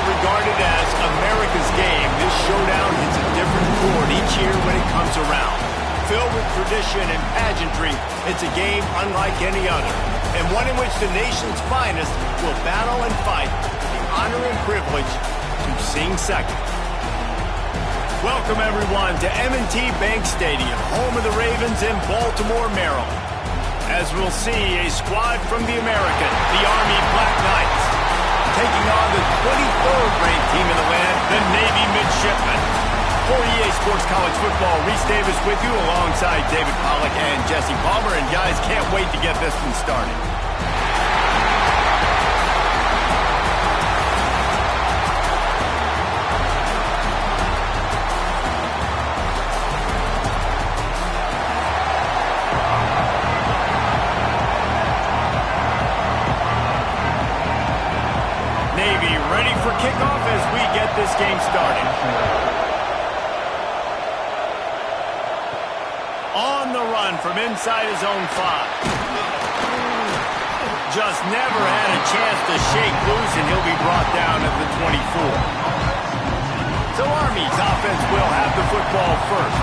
regarded as America's game, this showdown hits a different chord each year when it comes around. Filled with tradition and pageantry, it's a game unlike any other, and one in which the nation's finest will battle and fight for the honor and privilege to sing second. Welcome, everyone, to M&T Bank Stadium, home of the Ravens in Baltimore, Maryland. As we'll see, a squad from the American, the Army Black Knights, taking on the 23rd ranked team in the land, the Navy Midshipmen. For EA Sports College Football, Reese Davis with you alongside David Pollack and Jesse Palmer. And guys, can't wait to get this one started. Navy ready for kickoff as we get this game started. On the run from inside his own 5. Just never had a chance to shake loose, and he'll be brought down at the 24. So Army's offense will have the football first.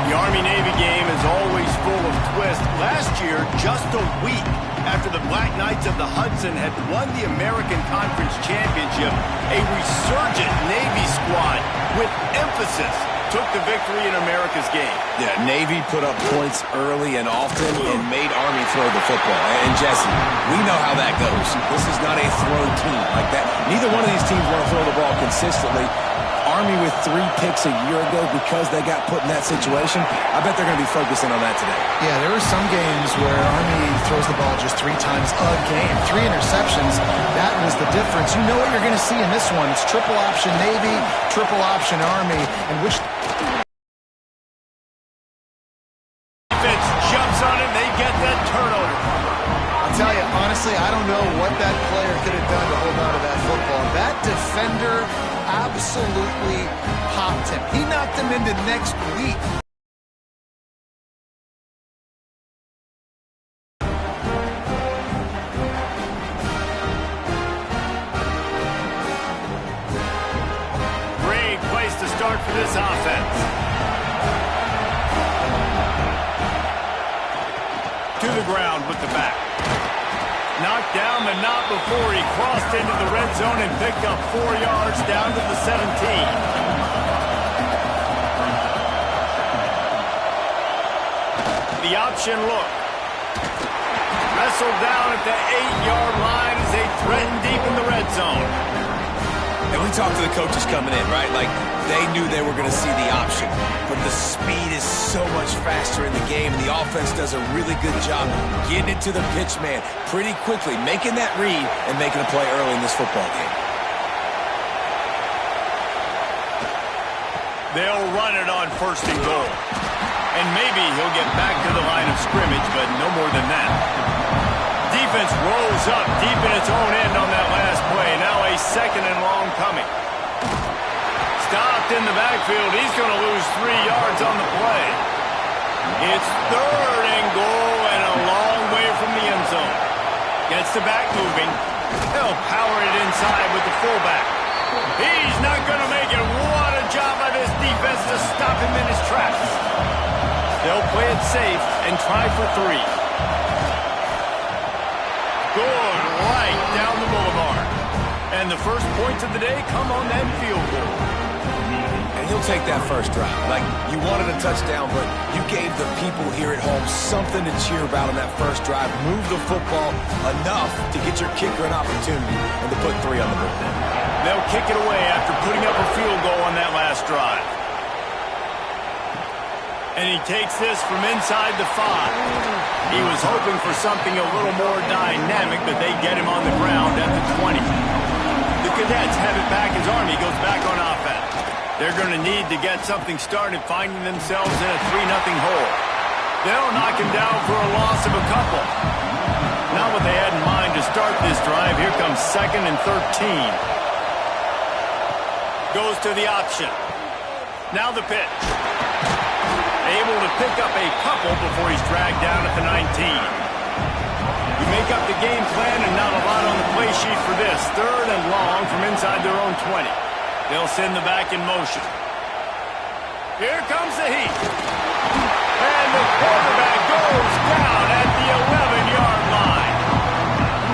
The Army-Navy game is always full of twists. Last year, just a week after the Black Knights of the Hudson had won the American Conference Championship, a resurgent Navy squad with emphasis took the victory in America's game. Yeah, Navy put up points early and often and made Army throw the football. And Jesse, we know how that goes. This is not a throw team like that. Neither one of these teams want to throw the ball consistently. Army with 3 picks a year ago because they got put in that situation. I bet they're going to be focusing on that today. Yeah, there are some games where Army throws the ball just 3 times a game. 3 interceptions, that was the difference. You know what you're going to see in this one. It's triple option Navy, triple option Army, and which defense jumps on it, they get that turnover. I'll tell you, honestly, I don't know what that player could have done to hold on to that football. That defender absolutely popped him. He knocked him into next week. Great place to start for this offense. To the ground with the back. Knocked down, but not before he crossed into the red zone and picked up 4 yards down to the 17. The option look. Wrestled down at the 8-yard line as they threaten deep in the red zone. And we talked to the coaches coming in, right? Like, they knew they were going to see the option. But the speed is so much faster in the game, and the offense does a really good job getting it to the pitch man pretty quickly, making that read and making a play early in this football game. They'll run it on 1st and goal. And maybe he'll get back to the line of scrimmage, but no more than that. Defense rolls up deep in its own end on that last play. Now a 2nd and long coming. Stopped in the backfield. He's going to lose 3 yards on the play. It's 3rd and goal and a long way from the end zone. Gets the back moving. They'll power it inside with the fullback. He's not going to make it. What a job by this defense to stop him in his tracks. They'll play it safe and try for 3. Good right down the boulevard. And the first points of the day come on that field goal. And he'll take that first drive. Like, you wanted a touchdown, but you gave the people here at home something to cheer about on that first drive. Move the football enough to get your kicker an opportunity and to put 3 on the board. They'll kick it away after putting up a field goal on that last drive. And he takes this from inside the 5. He was hoping for something a little more dynamic, but they get him on the ground at the 20. The Cadets have it back as Army goes back on offense. They're going to need to get something started, finding themselves in a 3-0 hole. They'll knock him down for a loss of a couple. Not what they had in mind to start this drive. Here comes 2nd and 13. Goes to the option. Now the pitch. Able to pick up a couple before he's dragged down at the 19. You make up the game plan and not a lot on the play sheet for this. 3rd and long from inside their own 20. They'll send the back in motion. Here comes the heat. And the quarterback goes down at the 11-yard line.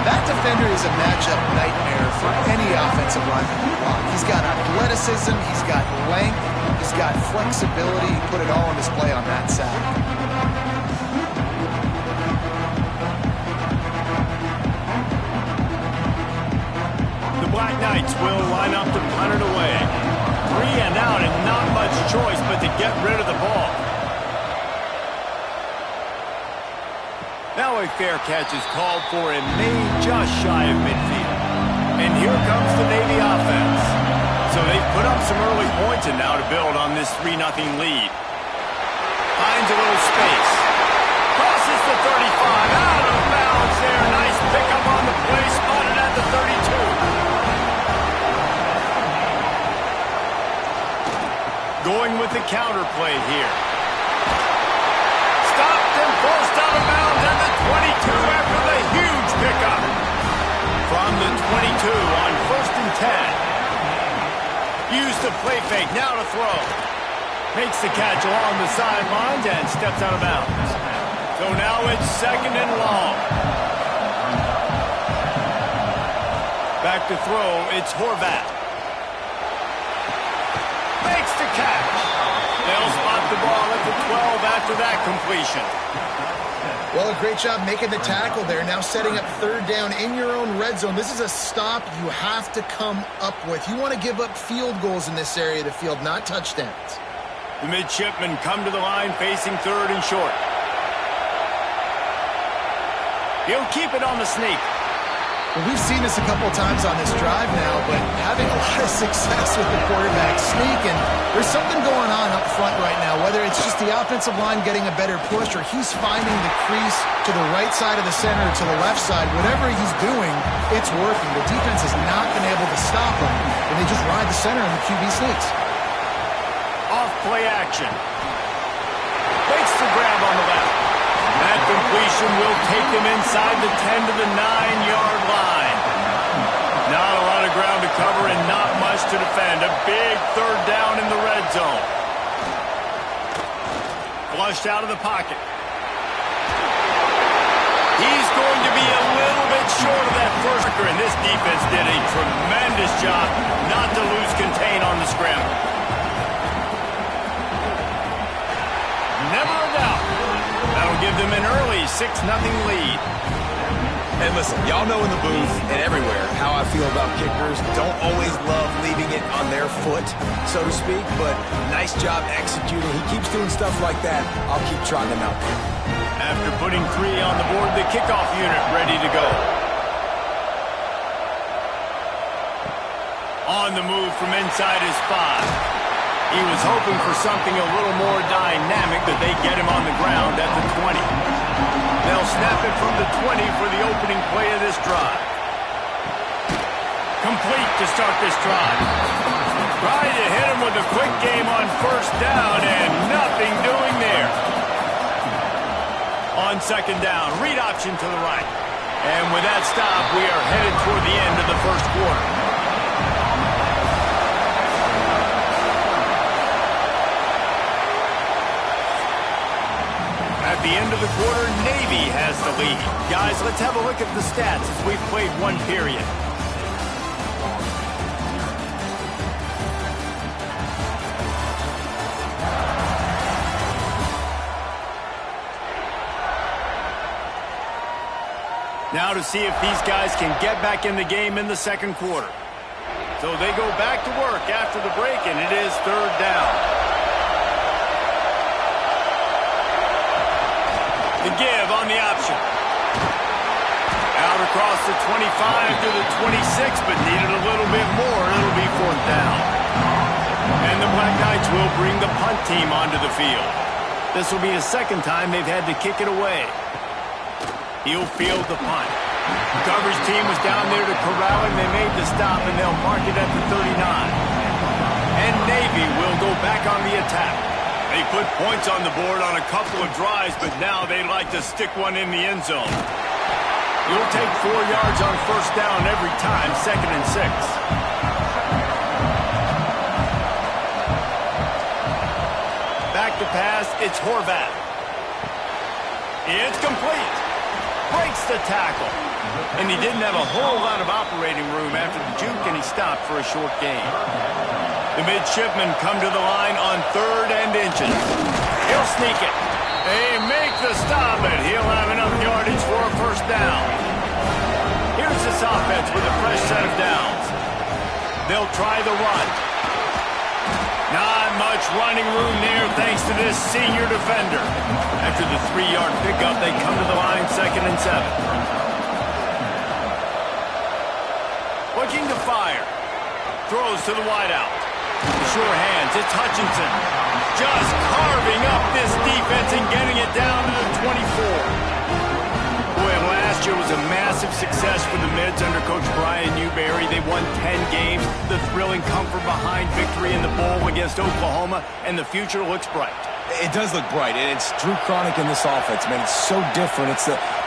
That defender is a matchup nightmare for any offensive lineman to block. He's got athleticism, he's got length, he's got flexibility. He put it all on display on that sack. The Black Knights will line up to punt it away. 3 and out and not much choice but to get rid of the ball. Now a fair catch is called for and made just shy of midfield. And here comes the Navy offense. So they've put up some early points and now to build on this 3-0 lead. Finds a little space. Crosses the 35. Out of bounds there. Nice pickup on the play. Spotted at the 32. Going with the counter play here. Stopped and forced out of bounds at the 22 after the huge pickup. From the 22 on 1st and 10. Use the play fake, now to throw. Makes the catch along the sidelines and steps out of bounds. So now it's 2nd and long. Back to throw, it's Horvath. Makes the catch. They'll spot the ball at the 12 after that completion. Well, a great job making the tackle there. Now setting up 3rd down in your own red zone. This is a stop you have to come up with. You want to give up field goals in this area of the field, not touchdowns. The midshipmen come to the line facing 3rd and short. He'll keep it on the sneak. Well, we've seen this a couple of times on this drive now, but having a lot of success with the quarterback sneak, and there's something going on up front right now, whether it's just the offensive line getting a better push or he's finding the crease to the right side of the center or to the left side. Whatever he's doing, it's working. The defense has not been able to stop him, and they just ride the center and the QB sneaks. Off play action. Makes the grab on the left. That completion will take them inside the 10 to the 9-yard line. Not a lot of ground to cover and not much to defend. A big 3rd down in the red zone. Flushed out of the pocket. He's going to be a little bit short of that first, and this defense did a tremendous job not to lose contain on the scramble. Never a doubt. That'll give them an early 6-0 lead. And listen, y'all know in the booth and everywhere how I feel about kickers. Don't always love leaving it on their foot, so to speak, but nice job executing. He keeps doing stuff like that. I'll keep trotting him out there. After putting 3 on the board, the kickoff unit ready to go. On the move from inside his 5. He was hoping for something a little more dynamic, but they get him on the ground at the 20. They'll snap it from the 20 for the opening play of this drive. Complete to start this drive. Trying to hit him with a quick game on 1st down, and nothing doing there. On 2nd down, read option to the right. And with that stop, we are headed toward the end of the 1st quarter. At the end of the quarter, Navy has the lead. Guys, let's have a look at the stats as we've played 1 period. Now to see if these guys can get back in the game in the 2nd quarter. So they go back to work after the break, and it is 3rd down. The give on the option. Out across the 25 to the 26, but needed a little bit more. It'll be 4th down. And the Black Knights will bring the punt team onto the field. This will be the 2nd time they've had to kick it away. He'll field the punt. The coverage team was down there to corral him. They made the stop, and they'll mark it at the 39. And Navy will go back on the attack. They put points on the board on a couple of drives, but now they like to stick one in the end zone. You'll take 4 yards on first down every time, 2nd and 6. Back to pass, it's Horvath. It's complete. Breaks the tackle. And he didn't have a whole lot of operating room after the juke, and he stopped for a short gain. The midshipmen come to the line on 3rd and inches. He'll sneak it. They make the stop, but he'll have enough yardage for a first down. Here's this offense with a fresh set of downs. They'll try the run. Not much running room there thanks to this senior defender. After the 3-yard pickup, they come to the line 2nd and 7. Looking to fire. Throws to the wideout. Sure hands, it's Hutchinson. Just carving up this defense and getting it down to the 24. Boy, last year was a massive success for the Mids under Coach Brian Newberry. They won 10 games, the thrilling comfort behind victory in the bowl against Oklahoma, and the future looks bright. It does look bright, and it's Drew Cronick in this offense, man. It's so different.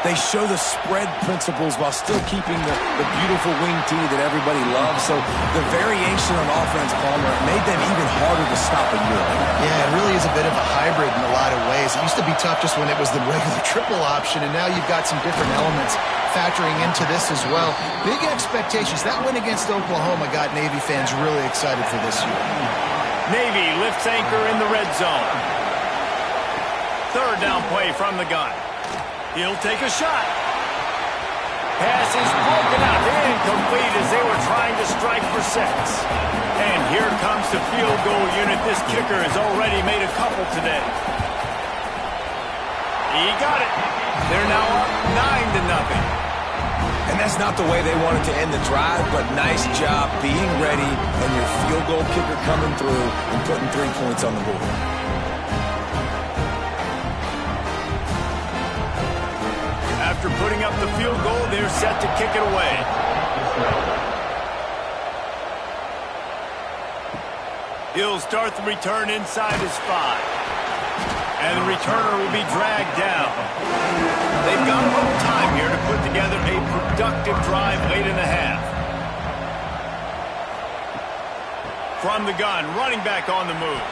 They show the spread principles while still keeping the beautiful wing tee that everybody loves. So the variation on offense, Palmer, made them even harder to stop a year ago. Yeah, it really is a bit of a hybrid in a lot of ways. It used to be tough just when it was the regular triple option, and now you've got some different elements factoring into this as well. Big expectations. That win against Oklahoma got Navy fans really excited for this year. Navy lifts anchor in the red zone. 3rd down play from the gun. He'll take a shot. Pass is broken up. Incomplete as they were trying to strike for 6. And here comes the field goal unit. This kicker has already made a couple today. He got it. They're now up 9-0. And that's not the way they wanted to end the drive, but nice job being ready and your field goal kicker coming through and putting 3 points on the board. After putting up the field goal, they're set to kick it away. He'll start the return inside his 5. And the returner will be dragged down. They've got a little time here to put together a productive drive late in the half. From the gun, running back on the move.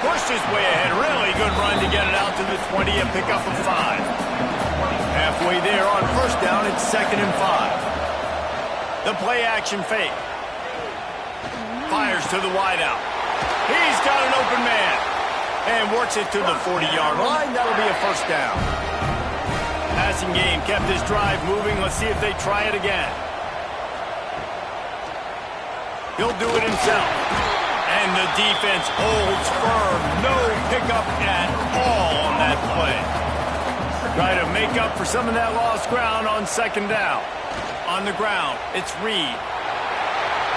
Pushed his way ahead. Really good run to get it out to the 20 and pick up a 5. Halfway there on first down, it's 2nd and 5. The play action fake. Fires to the wideout. He's got an open man. And works it to the 40-yard line. That'll be a first down. Passing game kept this drive moving. Let's see if they try it again. He'll do it himself. And the defense holds firm. No pickup at all on that play. Try to make up for some of that lost ground on 2nd down. On the ground, it's Reed.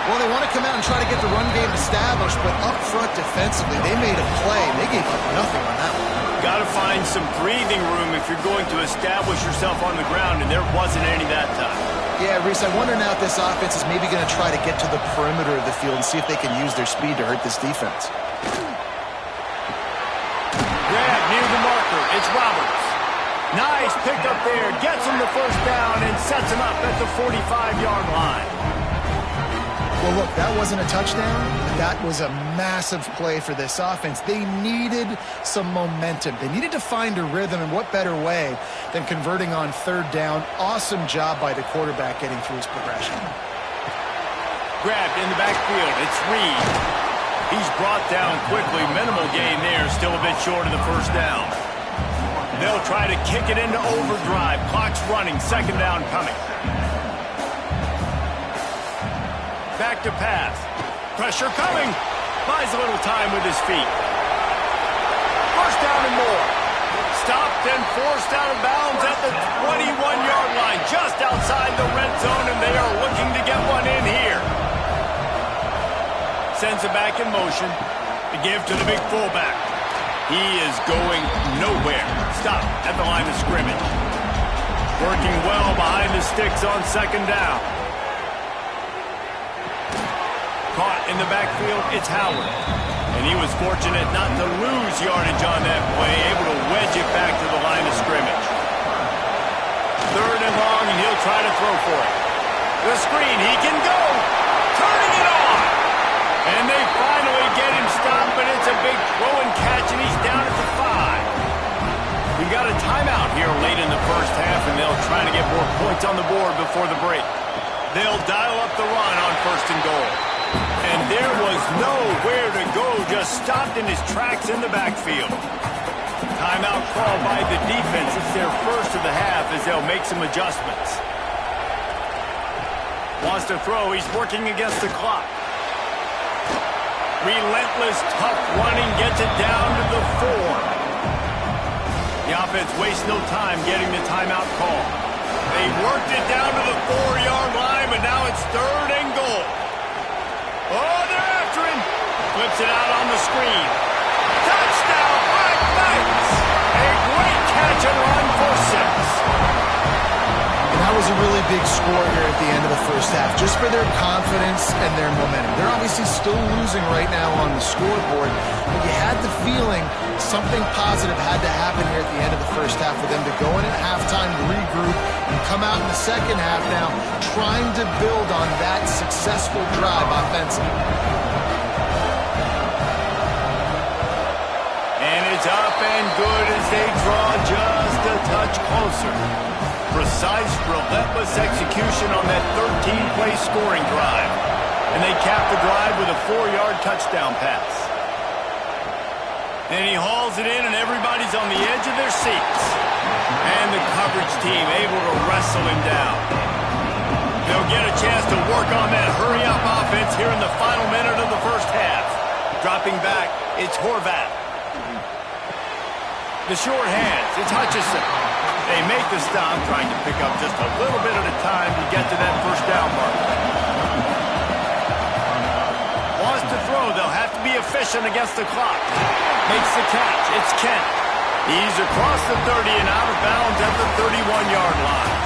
Well, they want to come out and try to get the run game established, but up front defensively, they made a play. They gave up nothing on that one. Got to find some breathing room if you're going to establish yourself on the ground, and there wasn't any that time. Yeah, Reese, I wonder now if this offense is maybe going to try to get to the perimeter of the field and see if they can use their speed to hurt this defense. Grab near the marker. It's Roberts. Nice pickup there. Gets him the first down and sets him up at the 45-yard line. Well, look, that wasn't a touchdown. That was a massive play for this offense. They needed some momentum. They needed to find a rhythm, and what better way than converting on 3rd down. Awesome job by the quarterback getting through his progression. Grabbed in the backfield. It's Reed. He's brought down quickly. Minimal gain there. Still a bit short of the first down. They'll try to kick it into overdrive. Clock's running. 2nd down coming. Back to pass. Pressure coming. Buys a little time with his feet. First down and more. Stopped and forced out of bounds at the 21-yard line. Just outside the red zone, and they are looking to get one in here. Sends it back in motion. To give to the big fullback. He is going nowhere. Stop at the line of scrimmage. Working well behind the sticks on 2nd down. Caught in the backfield, it's Howard. And he was fortunate not to lose yardage on that play, able to wedge it back to the line of scrimmage. 3rd and long, and he'll try to throw for it. The screen, he can go. Turning it on. And they finally get him stopped, but it's a big throw and catch, and he's down at the 5. We got a timeout here late in the first half, and they'll try to get more points on the board before the break. They'll dial up the run on 1st and goal. And there was nowhere to go, just stopped in his tracks in the backfield. Timeout called by the defense. It's their first of the half as they'll make some adjustments. Wants to throw. He's working against the clock. Relentless, tough running gets it down to the 4. The offense wastes no time getting the timeout call. They worked it down to the 4-yard line, but now it's 3rd and goal. Oh, they're after him. Flips it out on the screen. Touchdown, Black Knights. A great catch and run for 6. And that was a really big score here at the end of the first half, just for their confidence and their momentum. They're obviously still losing right now on the scoreboard, but you had the feeling something positive had to happen here at the end of the first half for them to go in at halftime, regroup, and come out in the second half now trying to build on that successful drive offensively. And it's up and good as they draw just a touch closer. Precise, relentless execution on that 13-play scoring drive. And they cap the drive with a 4-yard touchdown pass. And he hauls it in, and everybody's on the edge of their seats. And the coverage team able to wrestle him down. They'll get a chance to work on that hurry-up offense here in the final minute of the first half. Dropping back, it's Horvath. The short hands, it's Hutchinson. They make the stop, trying to pick up just a little bit at a time to get to that first down mark. Wants to throw. They'll have to be efficient against the clock. Makes the catch. It's Kent. He's across the 30 and out of bounds at the 31-yard line.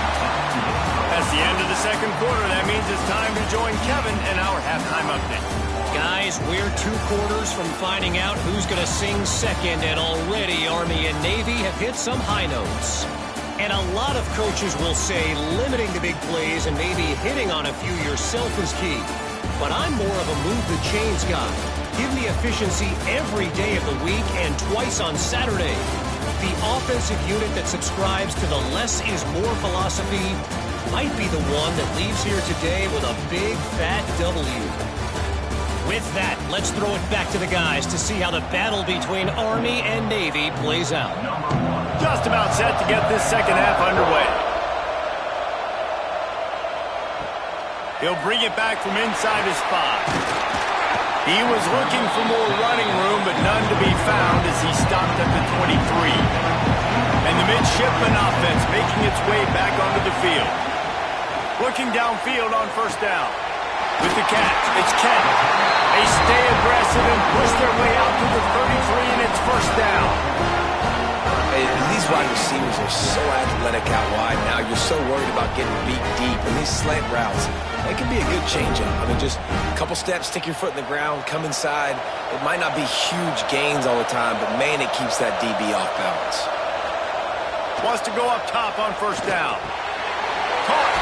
That's the end of the second quarter. That means it's time to join Kevin in our halftime update. Guys, we're 2 quarters from finding out who's going to sing second, and already Army and Navy have hit some high notes. And a lot of coaches will say limiting the big plays and maybe hitting on a few yourself is key. But I'm more of a move the chains guy. Give me efficiency every day of the week and twice on Saturday. The offensive unit that subscribes to the less is more philosophy might be the one that leaves here today with a big fat W. With that, let's throw it back to the guys to see how the battle between Army and Navy plays out. Just about set to get this second half underway. He'll bring it back from inside his 5. He was looking for more running room, but none to be found as he stopped at the 23. And the midshipman offense making its way back onto the field. Looking downfield on first down. With the catch, it's Kent. They stay aggressive and push their way out to the 33, and it's first down. These wide receivers are so athletic out wide now. You're so worried about getting beat deep. And these slant routes, they can be a good change-up. I mean, just a couple steps, stick your foot in the ground, come inside. It might not be huge gains all the time, but, man, it keeps that DB off balance. Wants to go up top on first down. Caught.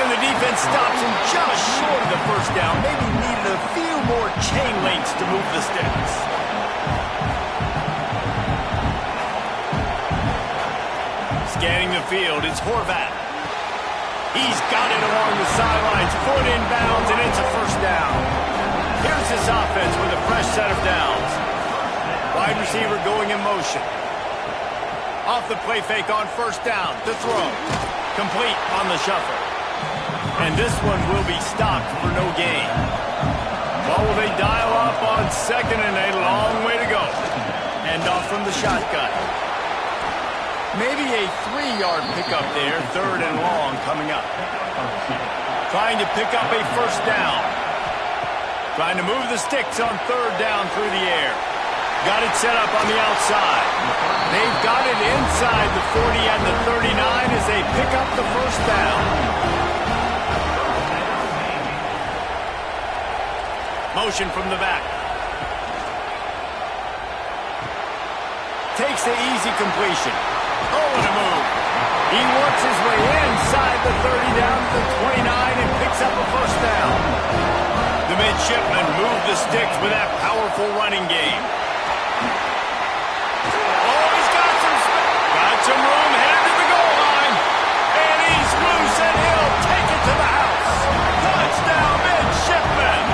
And the defense stops him just short of the first down. Maybe needed a few more chain links to move the sticks. Scanning the field, it's Horvath. He's got it along the sidelines, foot in bounds, and it's a first down. Here's this offense with a fresh set of downs. Wide receiver going in motion. Off the play fake on first down, the throw. Complete on the shuffle. And this one will be stopped for no gain. Well, will they dial up on second and a long way to go. End off from the shotgun. Maybe a 3-yard pickup there, 3rd and long coming up. Trying to pick up a first down. Trying to move the sticks on 3rd down through the air. Got it set up on the outside. They've got it inside the 40 and the 39 as they pick up the first down. Motion from the back. makes the easy completion. Oh, what a move. He works his way inside the 30 down to the 29 and picks up a first down. The midshipmen move the sticks with that powerful running game. Oh, he's got some room headed to the goal line. And he's loose and he'll take it to the house. Touchdown, midshipmen.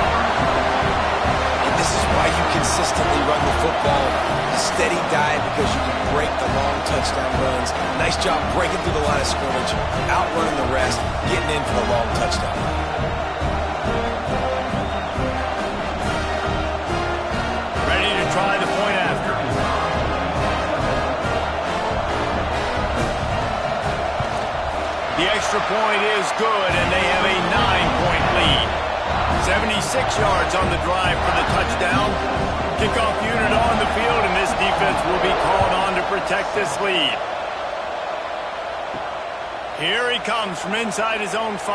And this is why you consistently run the football. A steady diet because you can break the long touchdown runs. Nice job breaking through the line of scrimmage, outrunning the rest, getting in for the long touchdown. Ready to try the point after. The extra point is good, and they have a 9-point lead. 76 yards on the drive for the touchdown. Kickoff unit on the field, and this defense will be called on to protect this lead. Here he comes from inside his own 5.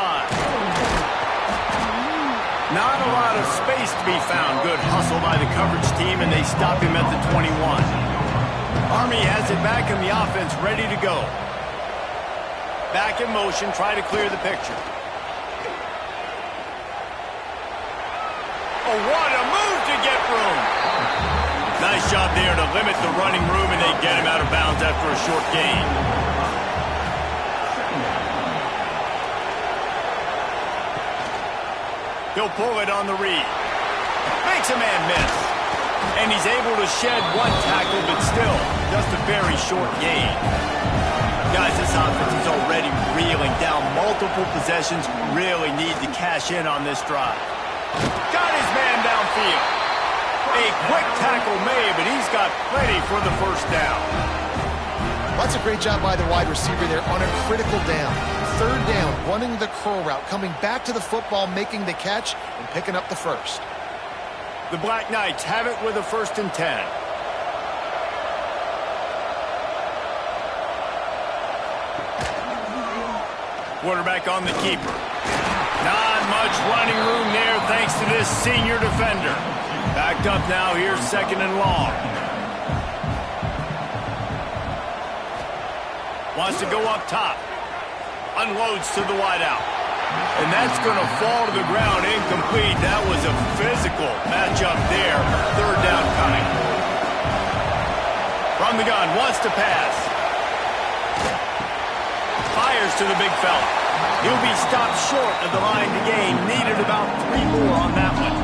Not a lot of space to be found. Good hustle by the coverage team, and they stop him at the 21. Army has it back in the offense, ready to go. Back in motion, try to clear the picture. Oh, what a move to get room. Nice job there to limit the running room, and they get him out of bounds after a short gain. He'll pull it on the read. Makes a man miss. And he's able to shed one tackle, but still, just a very short gain. Guys, this offense is already reeling down multiple possessions. Really need to cash in on this drive. Got his man downfield. A quick tackle made, but he's got plenty for the first down. That's a great job by the wide receiver there on a critical down. Third down, running the curl route, coming back to the football, making the catch, and picking up the first. The Black Knights have it with a 1st and 10. Quarterback on the keeper. Not much running room there thanks to this senior defender. Backed up now, here's 2nd and long. Wants to go up top. Unloads to the wideout. And that's going to fall to the ground incomplete. That was a physical matchup there. 3rd down coming. From the gun, wants to pass. Fires to the big fella. He'll be stopped short of the line to gain. Needed about 3 more on that one.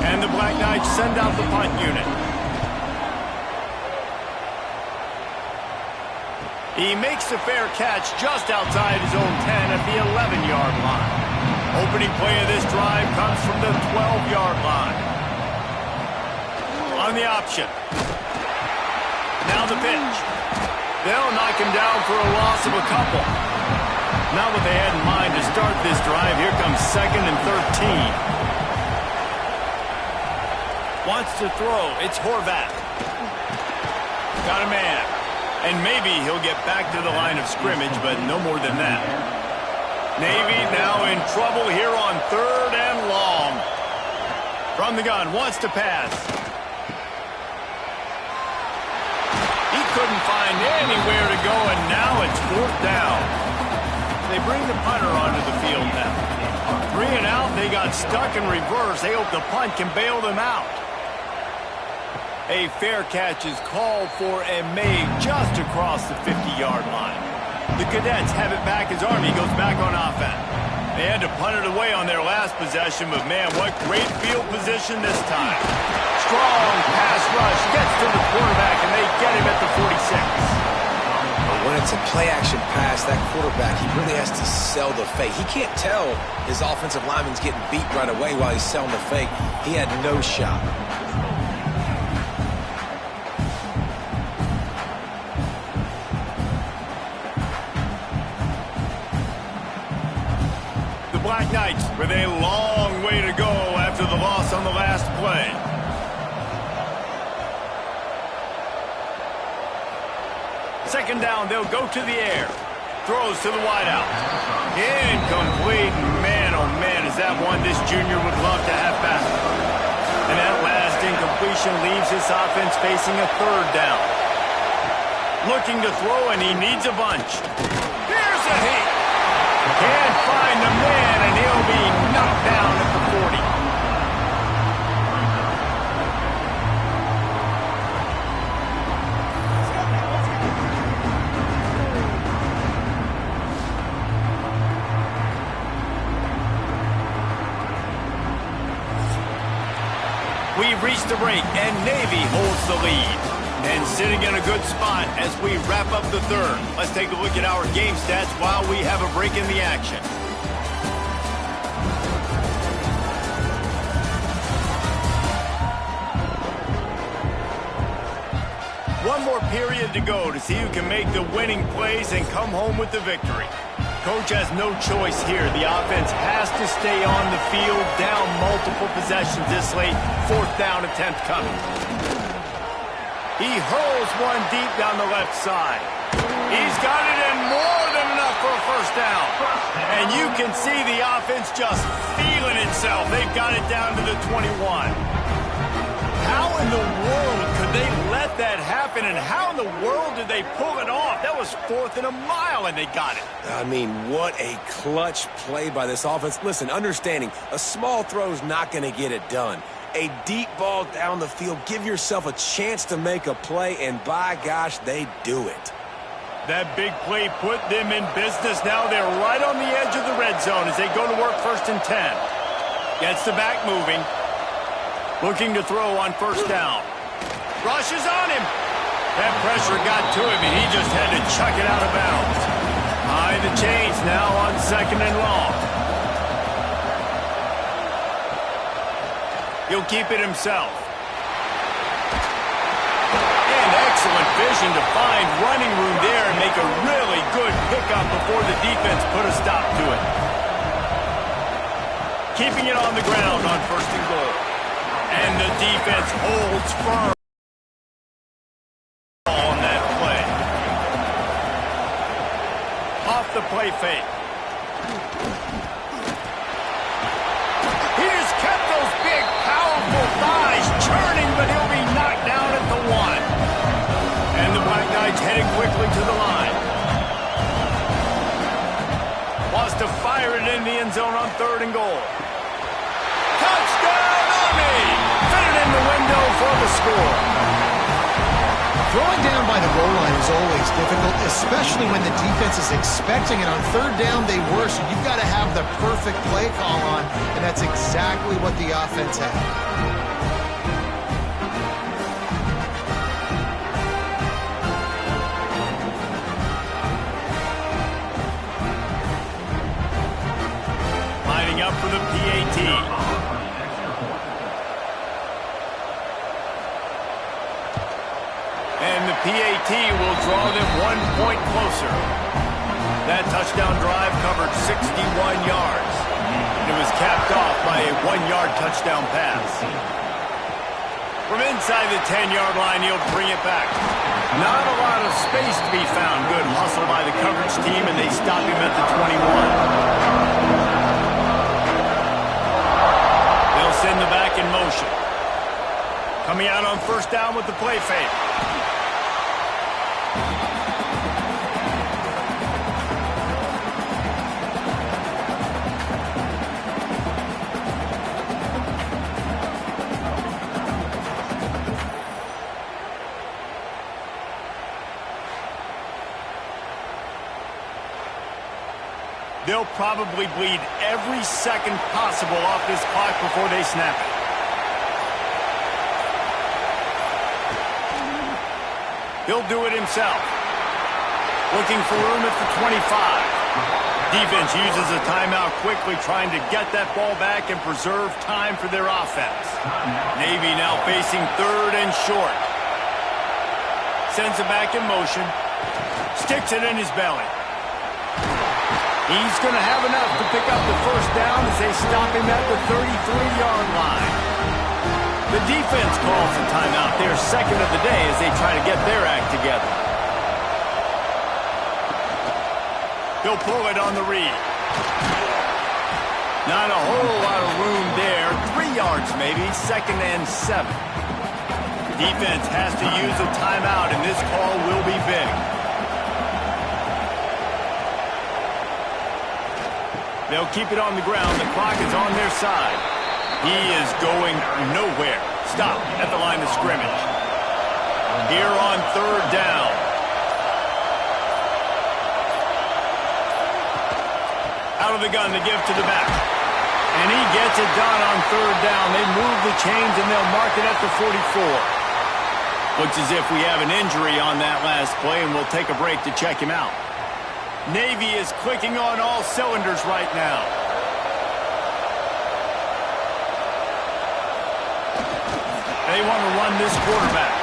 And the Black Knights send out the punt unit. He makes the fair catch just outside his own 10 at the 11-yard line. Opening play of this drive comes from the 12-yard line. On the option. Now the pitch. They'll knock him down for a loss of a couple. Not what they had in mind to start this drive. Here comes 2nd and 13. Wants to throw. It's Horvath. Got a man. And maybe he'll get back to the line of scrimmage, but no more than that. Navy now in trouble here on 3rd and long. From the gun, wants to pass. He couldn't find anywhere to go, and now it's 4th down. They bring the punter onto the field now. 3 and out, they got stuck in reverse. They hope the punt can bail them out. A fair catch is called for and made just across the 50-yard line. The Cadets have it back as Army goes back on offense. They had to punt it away on their last possession, but man, what great field position this time. Strong pass rush gets to the quarterback, and they get him at the 46. But when it's a play-action pass, that quarterback, he really has to sell the fake. He can't tell his offensive lineman's getting beat right away while he's selling the fake. He had no shot. Black Knights with a long way to go after the loss on the last play. Second down, they'll go to the air. Throws to the wideout. Incomplete. Man, oh man, is that one this junior would love to have back. And that last incompletion leaves this offense facing a 3rd down. Looking to throw, and he needs a bunch. Here's a hit. Can't find the man, and he'll be knocked down at the 40. We've reached the break, and Navy holds the lead. And sitting in a good spot as we wrap up the third. Let's take a look at our game stats while we have a break in the action. One more period to go to see who can make the winning plays and come home with the victory. Coach has no choice here. The offense has to stay on the field, down multiple possessions this late. 4th down attempt coming. He hurls one deep down the left side. He's got it in more than enough for a 1st down. And you can see the offense just feeling itself. They've got it down to the 21. How in the world could they let that happen, and how in the world did they pull it off? That was 4th and a mile, and they got it. I mean, what a clutch play by this offense. Listen, understanding, a small throw's not going to get it done. A deep ball down the field, give yourself a chance to make a play, and by gosh, they do it. That big play put them in business. Now they're right on the edge of the red zone as they go to work 1st and 10. Gets the back moving. Looking to throw on 1st down. Rushes on him. That pressure got to him, and he just had to chuck it out of bounds. High the chains now on 2nd and long. He'll keep it himself. And excellent vision to find running room there and make a really good pickup before the defense put a stop to it. Keeping it on the ground on 1st and goal. And the defense holds firm on that play. Off the play fake. He just kept those big, powerful thighs churning, but he'll be knocked down at the 1. And the Black Knights heading quickly to the line. Wants to fire it in the end zone on 3rd and goal. Touchdown, Army! Fit it in the window for the score. Throwing down by the goal line is always difficult, especially when the defense is expecting it. On 3rd down, they were, so you've got to have the perfect play call on, and that's exactly what the offense had. Lining up for the PAT. And the PAT will draw them 1 point closer. That touchdown drive covered 61 yards. And it was capped off by a 1-yard touchdown pass. From inside the 10-yard line, he'll bring it back. Not a lot of space to be found. Good hustle by the coverage team, and they stop him at the 21. They'll send the back in motion. Coming out on 1st down with the play fake. They'll probably bleed every second possible off this clock before they snap it. He'll do it himself. Looking for room at the 25. Defense uses a timeout quickly, trying to get that ball back and preserve time for their offense. Navy now facing 3rd and short. Sends it back in motion. Sticks it in his belly. He's going to have enough to pick up the 1st down as they stop him at the 33-yard line. The defense calls a timeout, their 2nd of the day, as they try to get their act together. He'll pull it on the read. Not a whole lot of room there. 3 yards maybe, 2nd and 7. Defense has to use a timeout, and this call will be big. They'll keep it on the ground. The clock is on their side. He is going nowhere. Stop at the line of scrimmage. Here on third down. Out of the gun to give to the back. And he gets it done on third down. They move the chains, and they'll mark it at the 44. Looks as if we have an injury on that last play, and we'll take a break to check him out. Navy is clicking on all cylinders right now. They want to run this quarterback.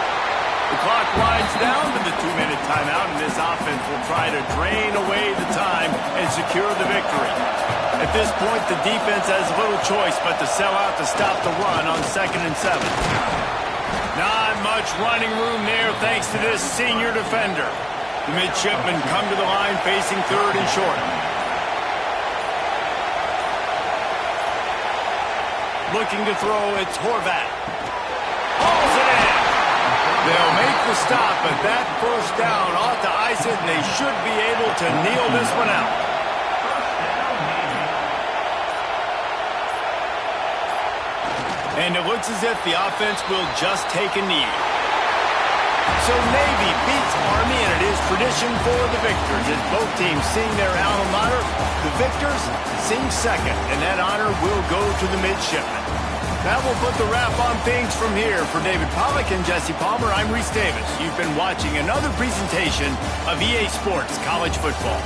The clock winds down to the 2-minute timeout, and this offense will try to drain away the time and secure the victory. At this point, the defense has little choice but to sell out to stop the run on 2nd and 7. Not much running room there thanks to this senior defender. The midshipmen come to the line facing 3rd and short. Looking to throw, it's Horvat. Hauls it in. They'll make the stop, but that first down ought to ice it, and they should be able to kneel this one out. And it looks as if the offense will just take a knee. So Navy beats Army, and it is tradition for the victors. As both teams sing their alma mater, the victors sing second, and that honor will go to the midshipmen. That will put the wrap on things from here. For David Pollack and Jesse Palmer, I'm Reese Davis. You've been watching another presentation of EA Sports College Football.